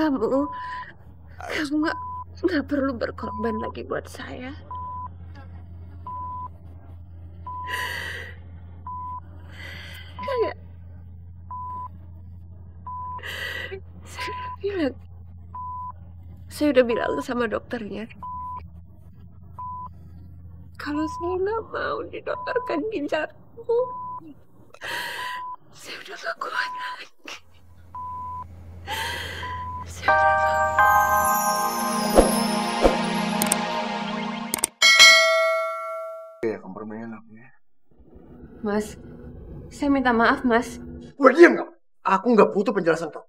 kamu nggak perlu berkorban lagi buat saya. Kayak saya udah bilang sama dokternya, kalau saya nggak mau didonorkan ginjalku, saya udah gak kuat lagi. Saya udah gak kuat. Ya, komprominya aku ya. Mas, saya minta maaf, Mas. Udah diam kamu. Aku nggak butuh penjelasan kamu.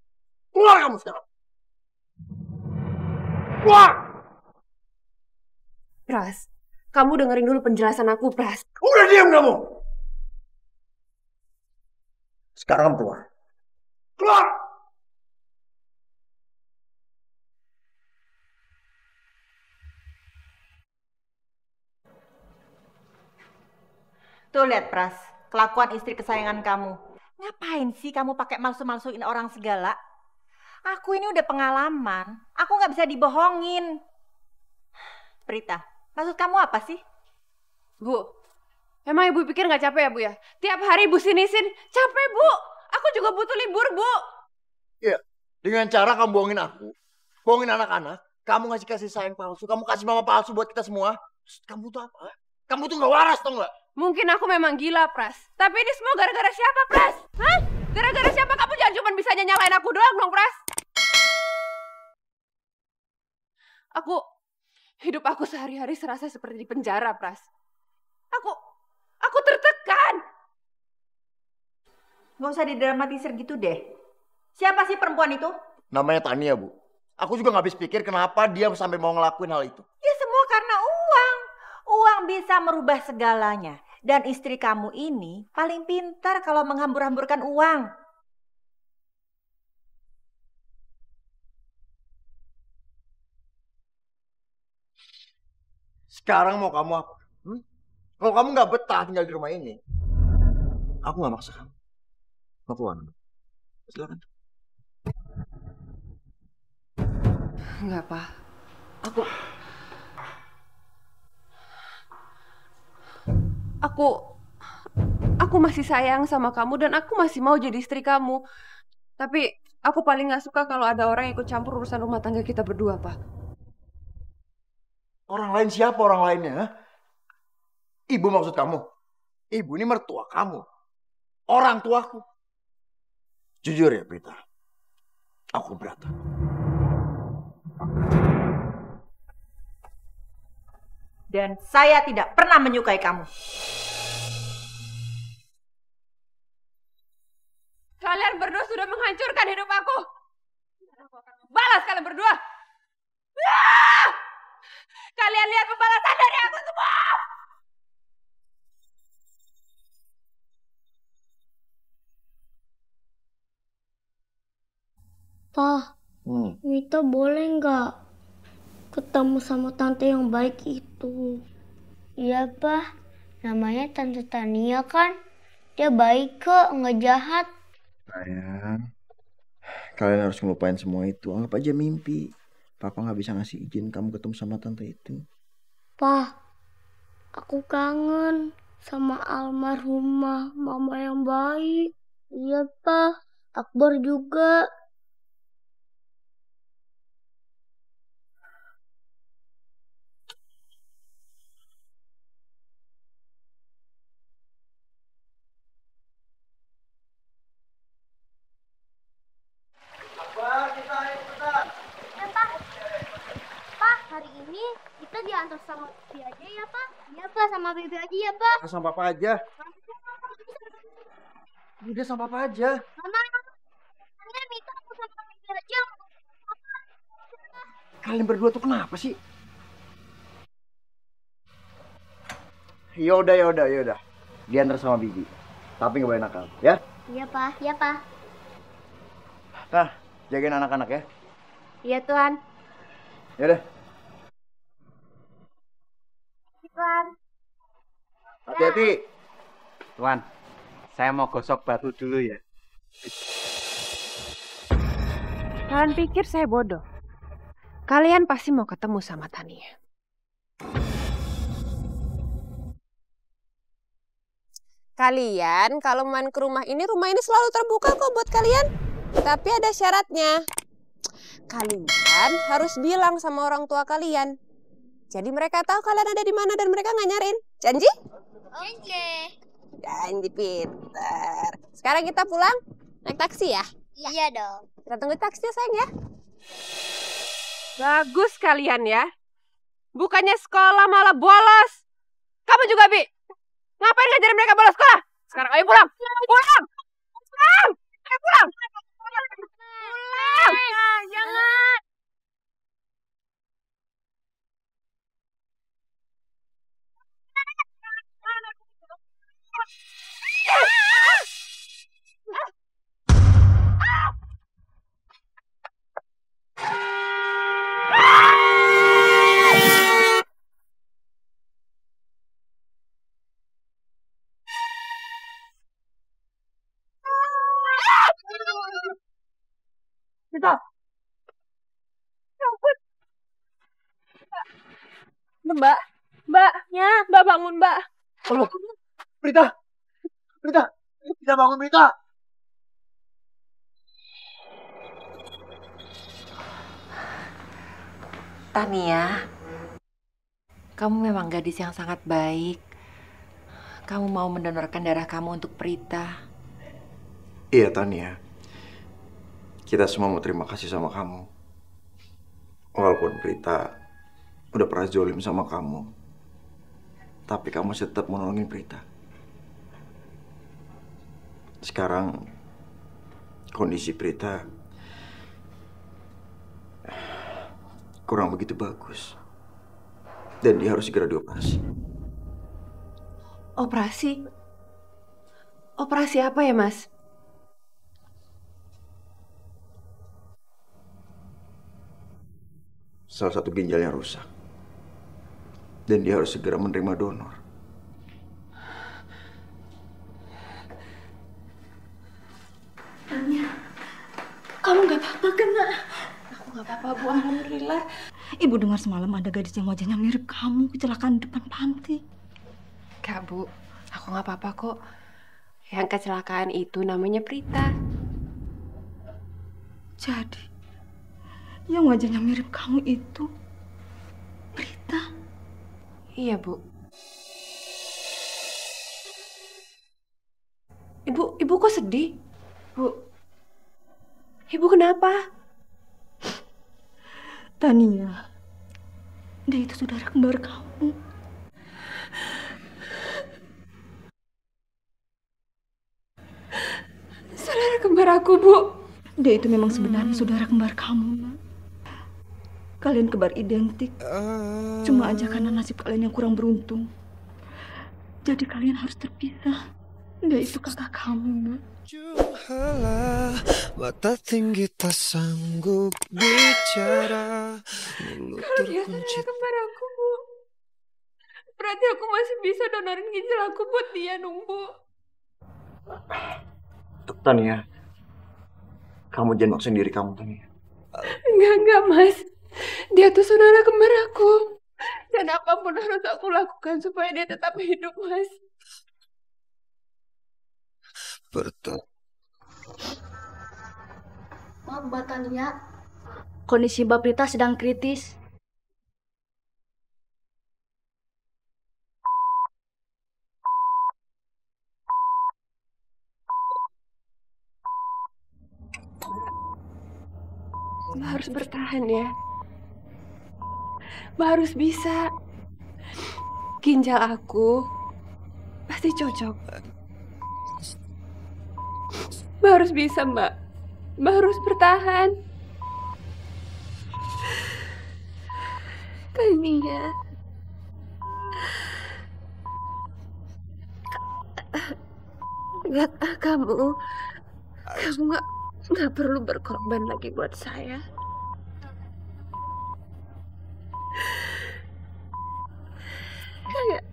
Keluar kamu sekarang. Keluar! Pras, kamu dengerin dulu penjelasan aku, Pras. Udah diam kamu! Sekarang kamu keluar. Keluar! Tuh lihat Pras, kelakuan istri kesayangan kamu. Ngapain sih kamu pakai malsu-malsuin orang segala? Aku ini udah pengalaman, aku nggak bisa dibohongin. Prita, maksud kamu apa sih? Bu, emang ibu pikir nggak capek ya, Bu ya? Tiap hari ibu sini-sin, capek, Bu. Aku juga butuh libur, Bu. Iya, dengan cara kamu bohongin aku, bohongin anak-anak, kamu ngasih kasih sayang palsu, kamu kasih mama palsu buat kita semua. Kamu tuh apa? Kamu tuh nggak waras, tau nggak? Mungkin aku memang gila, Pras. Tapi ini semua gara-gara siapa, Pras? Hah? Gara-gara siapa? Kamu jangan cuma bisa nyalain aku doang dong, Pras. Hidup aku sehari-hari serasa seperti di penjara, Pras. Aku tertekan. Nggak usah didramatisir gitu deh. Siapa sih perempuan itu? Namanya Tania, Bu. Aku juga nggak habis pikir kenapa dia sampai mau ngelakuin hal itu. Ya semua karena uang. Uang bisa merubah segalanya. Dan istri kamu ini paling pintar kalau menghambur-hamburkan uang. Sekarang mau kamu apa? Kalau kamu nggak betah tinggal di rumah ini, aku nggak maksa kamu. Mau keluar? Silakan. Enggak, Pak. Aku masih sayang sama kamu dan aku masih mau jadi istri kamu. Tapi aku paling nggak suka kalau ada orang yang ikut campur urusan rumah tangga kita berdua, Pak. Orang lain siapa orang lainnya? Ha? Ibu maksud kamu? Ibu ini mertua kamu. Orang tuaku. Jujur ya, Prita. Aku keberatan. Dan saya tidak pernah menyukai kamu. Kalian berdua sudah menghancurkan hidup aku. Aku akan membalas kalian berdua. Kalian lihat pembalasan dari aku semua. Pak, Mita boleh nggak ketemu sama tante yang baik itu? Iya, Pak. Namanya Tante Tania kan. Dia baik kok, nggak jahat. Sayang, kalian harus ngelupain semua itu. Anggap aja mimpi. Papa nggak bisa ngasih izin kamu ketemu sama tante itu. Pak, aku kangen sama almarhumah mama yang baik. Iya, Pak. Akbar juga. Hari ini kita diantar sama Bibi aja ya, Pak? Iya, Pak, sama Bibi aja ya, Pak. Sama papa aja. Udah sama papa aja. Mama, minta aku sama Bibi aja. Kalian berdua tuh kenapa sih? Yaudah. Diantar sama Bibi. Tapi nggak boleh nakal, ya? Iya, Pak. Iya, Pak. Nah, jagain anak-anak ya. Iya, Tuan. Yaudah. Tuan. Hati-hati. Tuan, saya mau gosok batu dulu ya. Kalian pikir saya bodoh? Kalian pasti mau ketemu sama Tania. Kalian kalau main ke rumah ini selalu terbuka kok buat kalian. Tapi ada syaratnya. Kalian harus bilang sama orang tua kalian. Jadi mereka tahu kalian ada di mana dan mereka nggak nyariin. Janji? Oke. Janji, pintar. Sekarang kita pulang naik taksi ya? Iya dong. Kita tunggu taksinya sayang ya. Bagus kalian ya. Bukannya sekolah malah bolos. Kamu juga, Bi. Ngapain ngajarin mereka bolos sekolah? Sekarang ayo pulang. Pulang. Pulang. Ayo pulang. Pulang. Jangan. Kita. Ya ampun. Mbak. Mbak. Ya. Mbak bangun, Mbak. Tolong. Prita. Prita. Prita bangun, Prita. Tania, kamu memang gadis yang sangat baik. Kamu mau mendonorkan darah kamu untuk Prita. Iya, Tania. Kita semua mau terima kasih sama kamu. Walaupun Prita udah pernah zolim sama kamu, tapi kamu tetap mau nolongin Prita. Sekarang kondisi Prita kurang begitu bagus. Dan dia harus segera dioperasi. Operasi? Operasi apa ya, Mas? Salah satu ginjalnya rusak. Dan dia harus segera menerima donor. Tania, kamu gak apa-apa kan, Nak? Aku gak apa-apa, Bu. Alhamdulillah. Ibu dengar semalam ada gadis yang wajahnya mirip kamu kecelakaan di depan panti. Kak, Bu. Aku gak apa-apa kok. Yang kecelakaan itu namanya Prita. Jadi, yang wajahnya mirip kamu itu Prita. Iya, Bu. Ibu kok sedih? Bu. Ibu kenapa? Tania, dia itu saudara kembar kamu. Saudara kembar aku, Bu. Dia itu memang sebenarnya saudara kembar kamu, Nak. Kalian kembar identik. Cuma aja karena nasib kalian yang kurang beruntung. Jadi kalian harus terpisah. Dia itu kakak kamu, Nak. Mata tinggi tak sanggup bicara, mulut Kalau dia terkunci. saudara kembar aku, Bu. Berarti aku masih bisa donorin ginjal aku buat dia, dong, Bu. Tania, kamu jangan maksain diri kamu, Tania. Enggak, Mas. Dia tuh saudara kembar aku. Dan apapun harus aku lakukan supaya dia tetap hidup, Mas. Maaf, Mbak Tania. Kondisi Mbak Prita sedang kritis. Mbak harus bertahan ya. Mbak harus bisa. Ginjal aku pasti cocok. Mbak harus bisa, Mbak. Mbak harus bertahan. Tania. Lihat kamu nggak perlu berkorban lagi buat saya. Kayak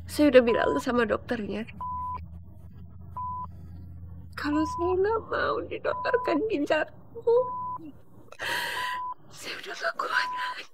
saya udah bilang sama dokternya kalau saya nggak mau didonorkan ginjalku. Saya udah gak kuat lagi.